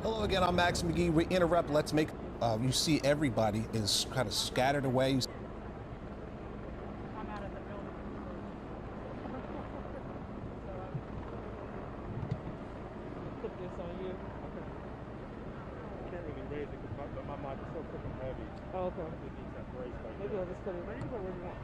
Hello again, I'm Max McGee. We interrupt. Let's make. You see, everybody is kind of scattered away. I'm out of the building. Put this on you. Okay. I can't really raise it because my mic is so freaking heavy. Oh, okay. It needs that brace right Maybe there. I'll just put it right where you want.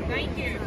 Thank you.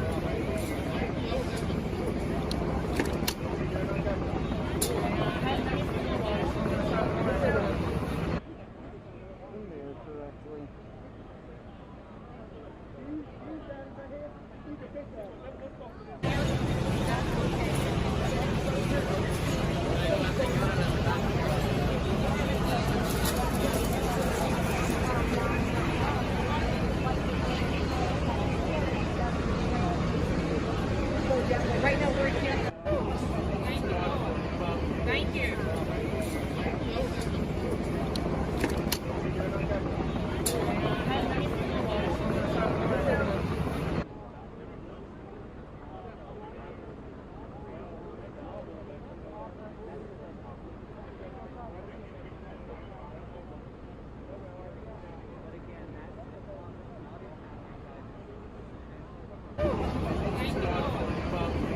Right now we're here. Thank you.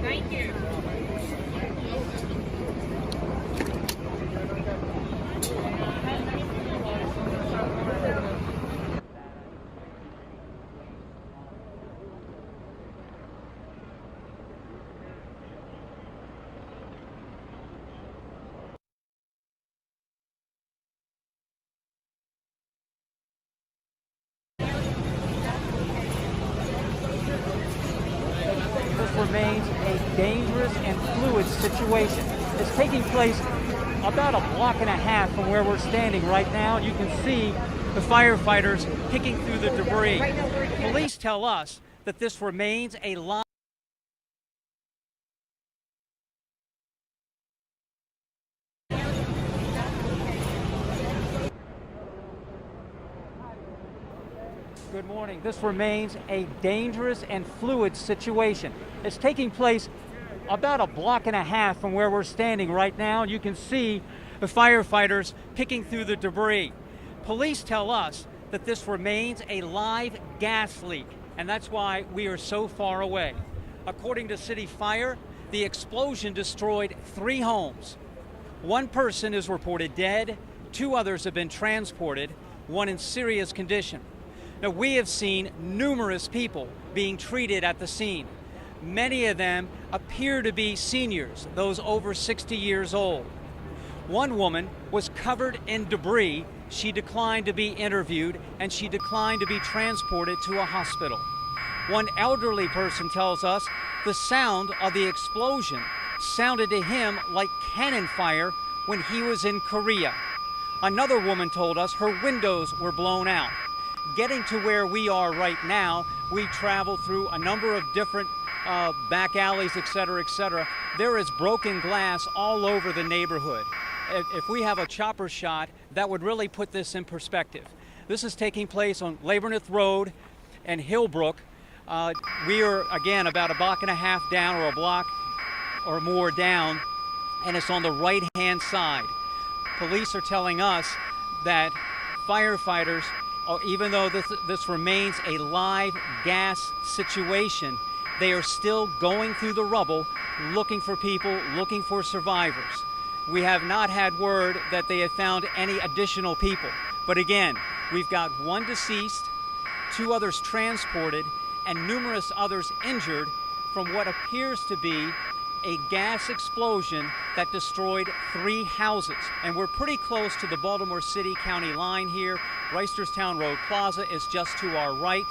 Thank you. This remains a dangerous and fluid situation. It's taking place about a block and a half from where we're standing right now. You can see the firefighters picking through the debris. Police tell us that this remains a live. Good morning. This remains a dangerous and fluid situation. It's taking place about a block and a half from where we're standing right now. You can see the firefighters picking through the debris. Police tell us that this remains a live gas leak, and that's why we are so far away. According to City Fire, the explosion destroyed 3 homes. 1 person is reported dead, 2 others have been transported, 1 in serious condition. Now, we have seen numerous people being treated at the scene. Many of them appear to be seniors, those over 60 years old. 1 woman was covered in debris. She declined to be interviewed, and she declined to be transported to a hospital. 1 elderly person tells us the sound of the explosion sounded to him like cannon fire when he was in Korea. Another woman told us her windows were blown out. Getting to where we are right now, we travel through a number of different back alleys, et cetera, there is broken glass all over the neighborhood. If we have a chopper shot, that would really put this in perspective. This is taking place on Laborneth Road and Hillbrook. We are, again, about a block and a half down, or a block or more down, and it's on the right-hand side. Police are telling us that firefighters, even though this remains a live gas situation, they are still going through the rubble, looking for people, looking for survivors. We have not had word that they have found any additional people. But again, we've got one deceased, 2 others transported, and numerous others injured from what appears to be a gas explosion that destroyed 3 houses. And we're pretty close to the Baltimore City-County line here. Reisterstown Road Plaza is just to our right.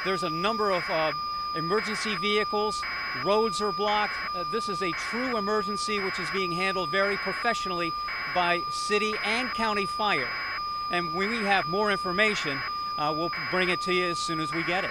There's a number of emergency vehicles. Roads are blocked. This is a true emergency which is being handled very professionally by city and county fire. And when we have more information, we'll bring it to you as soon as we get it.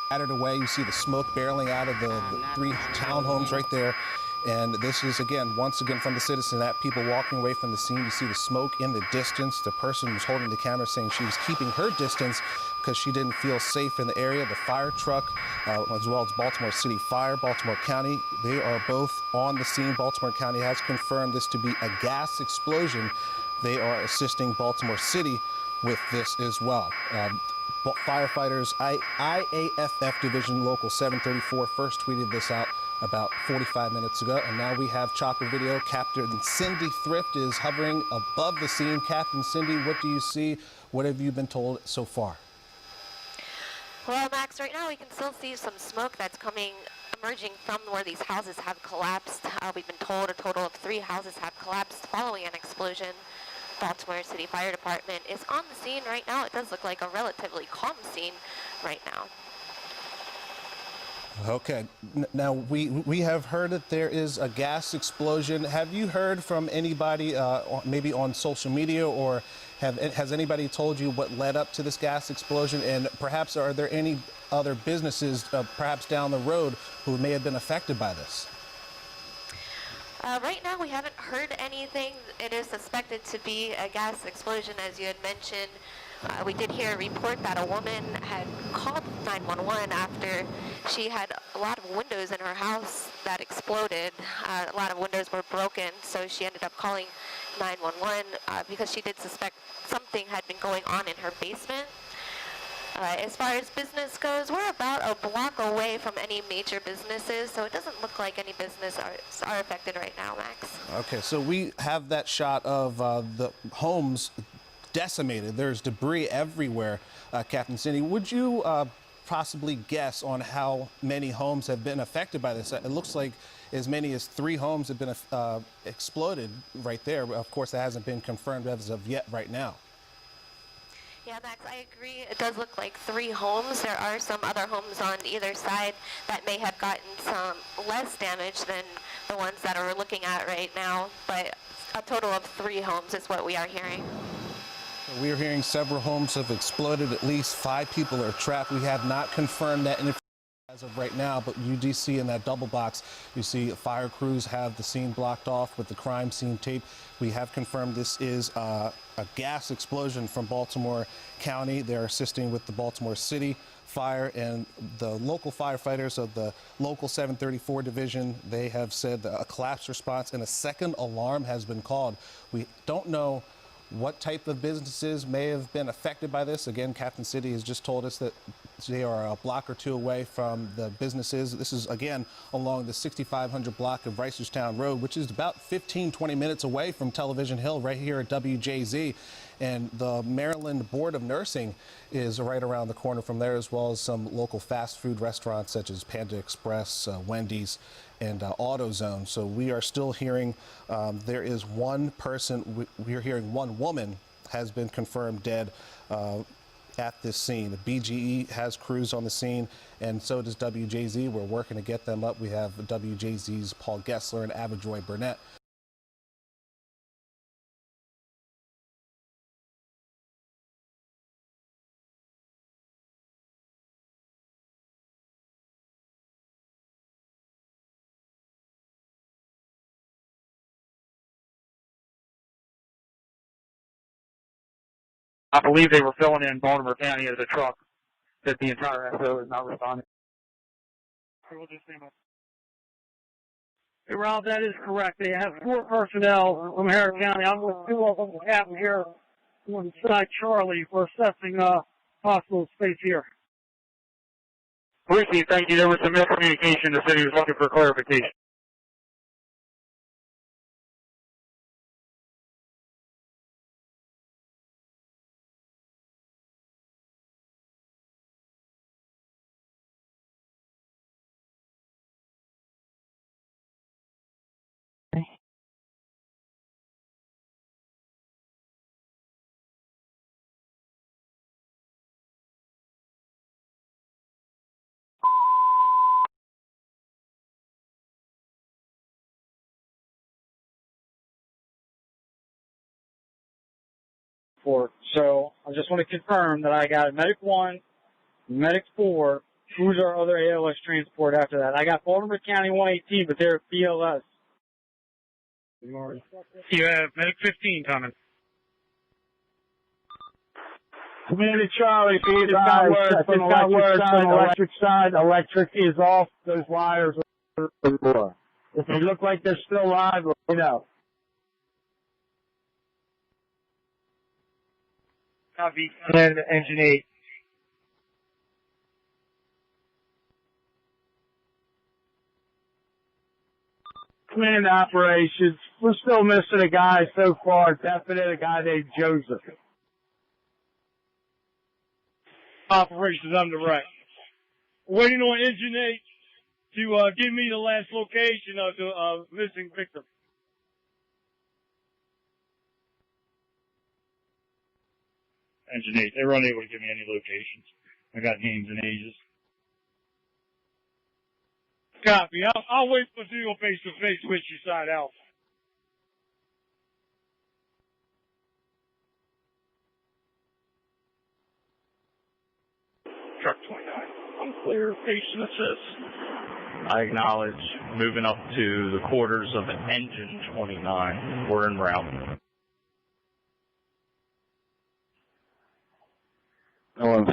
Scattered away, you see the smoke barreling out of the 3 townhomes right there. And this is, again, once again from the citizen, that people walking away from the scene. You see the smoke in the distance. The person who's holding the camera saying she was keeping her distance because she didn't feel safe in the area. The fire truck, as well as Baltimore City Fire, Baltimore County, they are both on the scene. Baltimore County has confirmed this to be a gas explosion. They are assisting Baltimore City with this as well. Firefighters, IAFF Division Local 734 first tweeted this out about 45 minutes ago, and now we have chopper video. Captain Cindy Thrift is hovering above the scene. Captain Cindy, what do you see? What have you been told so far? Well, Max, right now we can still see some smoke that's emerging from where these houses have collapsed. We've been told a total of 3 houses have collapsed following an explosion. Baltimore City Fire Department is on the scene right now. It does look like a relatively calm scene right now. Okay. Now, we have heard that there is a gas explosion. Have you heard from anybody, maybe on social media, or has anybody told you what led up to this gas explosion? And perhaps are there any other businesses, perhaps down the road, who may have been affected by this? Right now, we haven't heard anything. It is suspected to be a gas explosion, as you had mentioned. We did hear a report that a woman had called 911 after she had a lot of windows in her house that exploded. A lot of windows were broken, so she ended up calling 911 because she did suspect something had been going on in her basement. As far as business goes, we're about a block away from any major businesses, so it doesn't look like any business are affected right now, Max. Okay, so we have that shot of the homes decimated. There's debris everywhere, Captain Cindy. Would you possibly guess on how many homes have been affected by this? It looks like as many as 3 homes have been exploded right there. Of course, that hasn't been confirmed as of yet right now. Yeah, Max, I agree. It does look like 3 homes. There are some other homes on either side that may have gotten some less damage than the ones that we're looking at right now, but a total of 3 homes is what we are hearing. We are hearing several homes have exploded. At least 5 people are trapped. We have not confirmed that information as of right now, but you do see in that double box, you see fire crews have the scene blocked off with the crime scene tape. We have confirmed this is a gas explosion from Baltimore County. They're assisting with the Baltimore City fire, and the local firefighters of the local 734 division, they have said that a collapse response and a second alarm has been called. We don't know what type of businesses may have been affected by this. Again, Captain City has just told us that they are a block or two away from the businesses. This is, again, along the 6500 block of Reisterstown Road, which is about 15-20 minutes away from Television Hill, right here at WJZ. And the Maryland Board of Nursing is right around the corner from there, as well as some local fast food restaurants such as Panda Express, Wendy's, and AutoZone. So we are still hearing there is one person, we're hearing one woman has been confirmed dead at this scene. The BGE has crews on the scene, and so does WJZ. We're working to get them up. We have WJZ's Paul Gessler and Avidroy Burnett. I believe they were filling in Baltimore County as a truck, that the entire SO is not responding. Hey, Rob, that is correct. They have 4 personnel from Harris County. I'm with 2 of them. We have them here on side Charlie for assessing possible space here. Ricky, thank you. There was some miscommunication. The city was looking for clarification. So I just want to confirm that I got Medic 1, Medic 4. Who's our other ALS transport after that? I got Baltimore County 118, but they're BLS. You have Medic 15 coming. Commander Charlie, it's got word from electric side. Electric is off. Those wires are if they look like they're still live, let me know. Copy. And engine 8. Command operations. We're still missing a guy so far. Definite, a guy named Joseph. Operations on the right. Waiting on engine 8 to give me the last location of the missing victim. Engine 8, they were unable to give me any locations. I got names and ages. Copy. I'll wait for you face to face with you side out. Truck 29. I'm clear. Patient assist. I acknowledge. Moving up to the quarters of engine 29. We're en route. I know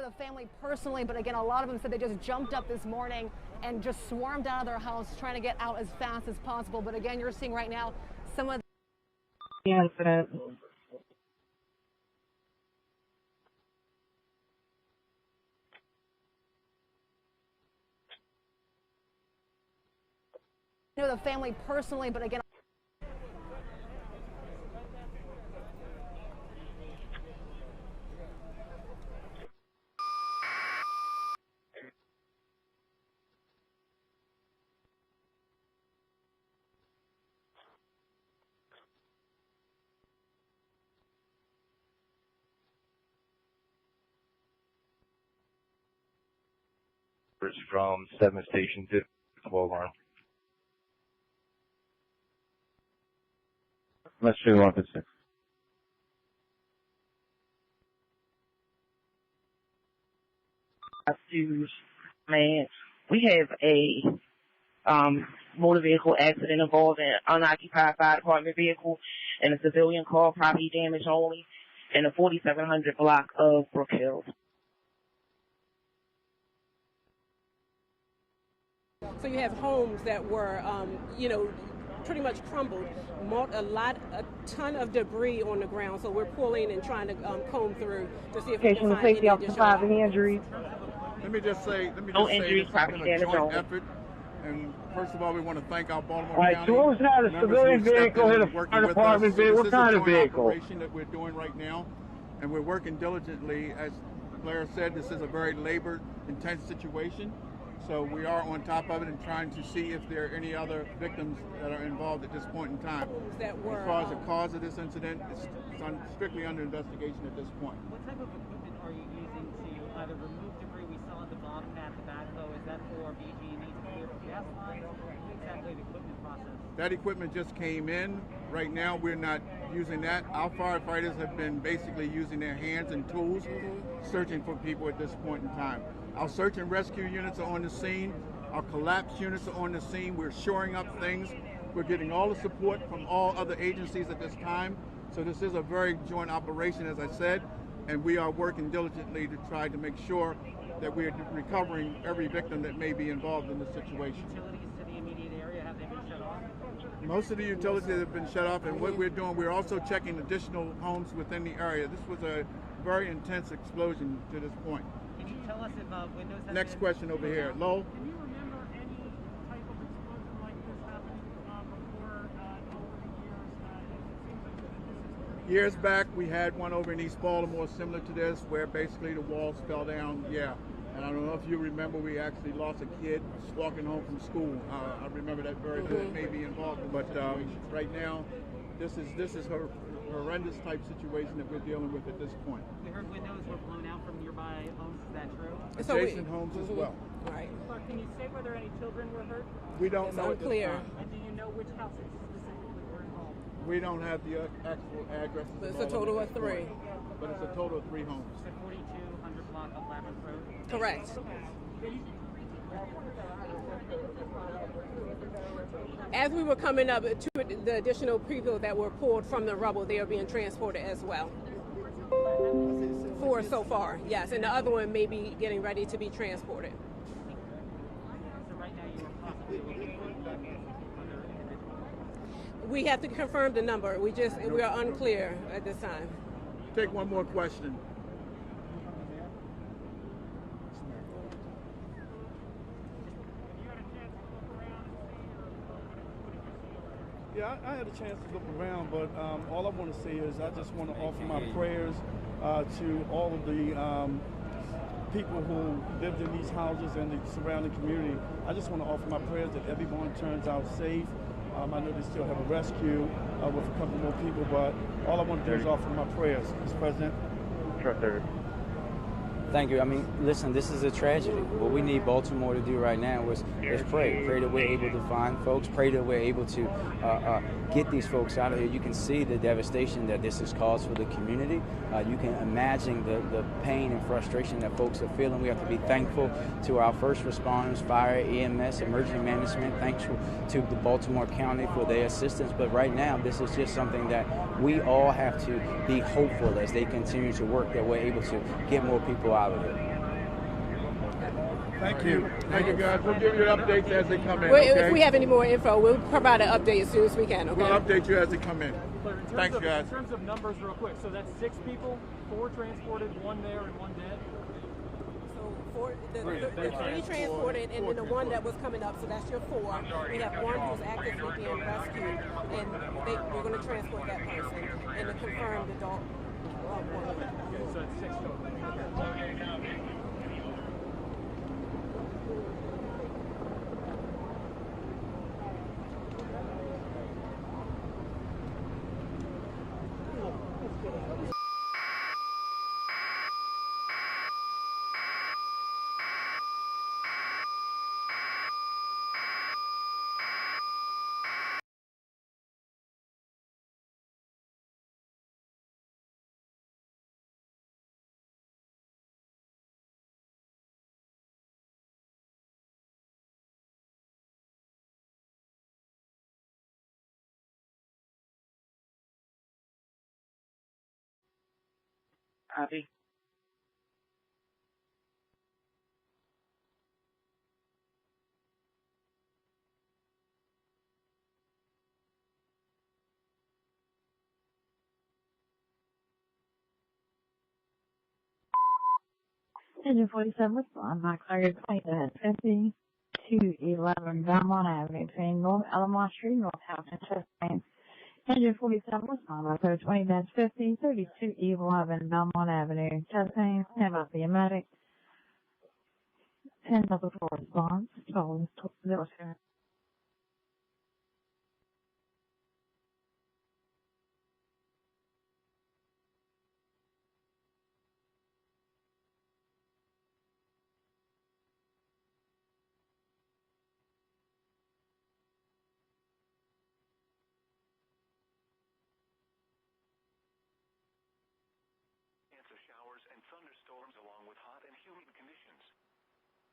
the family personally, but again, a lot of them said they just jumped up this morning and just swarmed out of their house trying to get out as fast as possible. But again, you're seeing right now some of the incident. I know the family personally, but again, from 7 Station to 12 arm. Let's do 156. Man, we have a motor vehicle accident involving an unoccupied fire department vehicle and a civilian car, property damage only, in the 4700 block of Brookfield. So you have homes that were, pretty much crumbled, a ton of debris on the ground. So we're pulling and trying to comb through to see if we can find any additional injuries. Let me just say, No injuries, this has property been a damage joint only. effort. And first of all, we want to thank our Baltimore All right, County. so what was that? A members civilian who stepped vehicle in hit a and working fire with department us. vehicle? So What this kind is a of joint vehicle? operation that we're doing right now, and we're working diligently. As Claire said, this is a very labor-intense situation. So we are on top of it and trying to see if there are any other victims that are involved at this point in time. As far as the cause of this incident, it's strictly under investigation at this point. What type of equipment are you using to either remove debris? We saw at the bottom at the backhoe. Is that for BG&E to clear for gas lines? Exactly the equipment process. That equipment just came in. Right now, we're not using that. Our firefighters have been basically using their hands and tools, searching for people at this point in time. Our search and rescue units are on the scene. Our collapse units are on the scene. We're shoring up things. We're getting all the support from all other agencies at this time. So this is a very joint operation, as I said, and we are working diligently to try to make sure that we're recovering every victim that may be involved in this situation. Utilities to the immediate area, have they been shut off? Most of the utilities have been shut off, and what we're doing, we're also checking additional homes within the area. This was a very intense explosion to this point. Can you tell us if windows have Next been question over here. Lowell? Can you remember any type of explosion like this happening before over the years? It seems like this is Years back, we had one over in East Baltimore similar to this, where basically the walls fell down. Yeah. And I don't know if you remember, we actually lost a kid walking home from school. I remember that very good, maybe involved. But right now, this is her horrendous type situation that we're dealing with at this point. We heard windows were blown out from nearby homes. Is that true? Adjacent homes as well. Right. Can you say whether any children were hurt? We don't It's know at this unclear. time. And do you know which houses specifically were involved? We don't have the actual addresses. But it's of a all total them of at this 3. point. But it's a total of 3 homes. The 4200 block of Labyrinth Road. Correct. As we were coming up to the additional people that were pulled from the rubble, they are being transported as well. 4 so far, yes, and the other one may be getting ready to be transported. So right now you are possibly looking for other individuals. We have to confirm the number. We are unclear at this time. Take one more question. Yeah, I had a chance to look around, but all I want to say is I just want to offer my prayers to all of the people who lived in these houses and the surrounding community. I just want to offer my prayers that everyone turns out safe. I know they still have a rescue with a couple more people, but all I want to do is offer my prayers. Mr. President. Thank you. I mean, listen, this is a tragedy. What we need Baltimore to do right now is pray. Pray that we're able to find folks. Pray that we're able to get these folks out of here. You can see the devastation that this has caused for the community. You can imagine the pain and frustration that folks are feeling. We have to be thankful to our first responders, fire, EMS, emergency management. Thankful to the Baltimore County for their assistance. But right now, this is just something that we all have to be hopeful as they continue to work that we're able to get more people out of it. Thank you. Thank you, guys. We'll give you updates as they come in. If we have any more info, we'll provide an update as soon as we can. Okay. We'll update you as they come in. Thanks, guys. In terms of numbers, real quick, so that's 6 people, 4 transported, 1 there, and 1 dead. The 3 transported, and then the 1 that was coming up, so that's your 4. We have 1 who's actively being rescued, and we're going to transport that person and to confirm the adult. Okay, so it's 6 total. Copy. Engine 47 respond, Mike Tiger 20 to 11 Belmont Avenue between North Alamo Street, North Hampton, Chester. Engine 47 respond, Mike Tiger 20 32 11 Belmont Avenue, Chester. Stand by for your medic. 10-4 response, 12-0. Of showers and thunderstorms along with hot and humid conditions.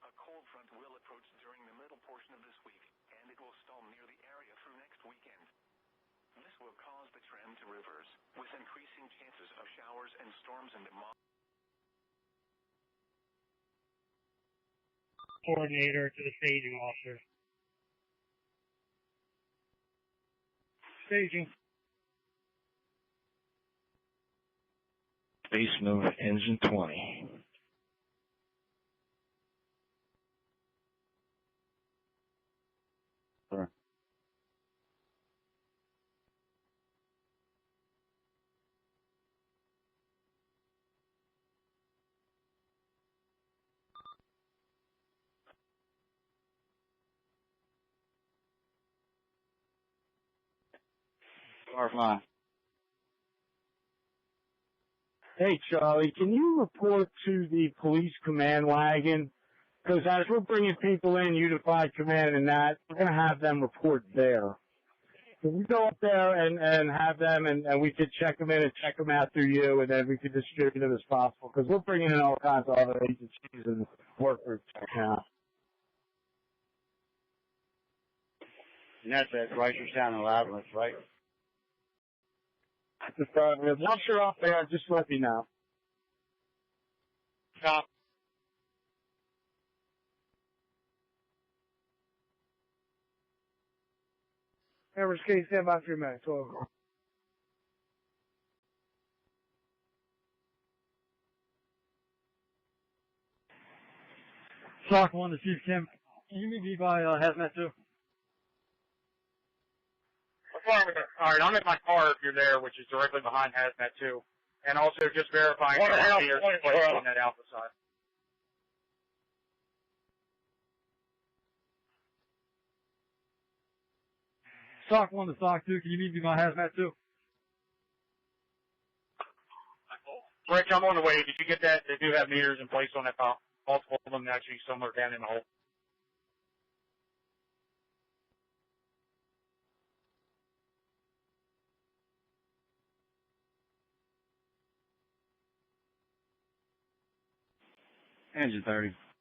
A cold front will approach during the middle portion of this week, and it will stall near the area through next weekend. This will cause the trend to reverse, with increasing chances of showers and storms in the Coordinator to the staging officer. Staging. Base move engine 20. Sure. R5. Hey, Charlie, can you report to the police command wagon? Because as we're bringing people in, Unified Command and that, we're going to have them report there. Can you go up there and have them, and we could check them in and check them out through you, and then we could distribute them as possible? Because we're bringing in all kinds of other agencies and work groups right now. And that's at Reisterstown and Labyrinth, right? Once you're up there, just let me know. Stop. Average case, stand by 3 minutes. Over. Sock 1 to Chief Kim. Can you meet me by Hazmat 2? Alright, I'm in my car if you're there, which is directly behind Hazmat 2. And also just verifying that there's a place on that alpha side. Sock 1 to Sock 2. Can you meet me by Hazmat 2? Rich, I'm on the way. Did you get that? They do have meters in place on that pump. Multiple of them actually somewhere down in the hole. Engine 30.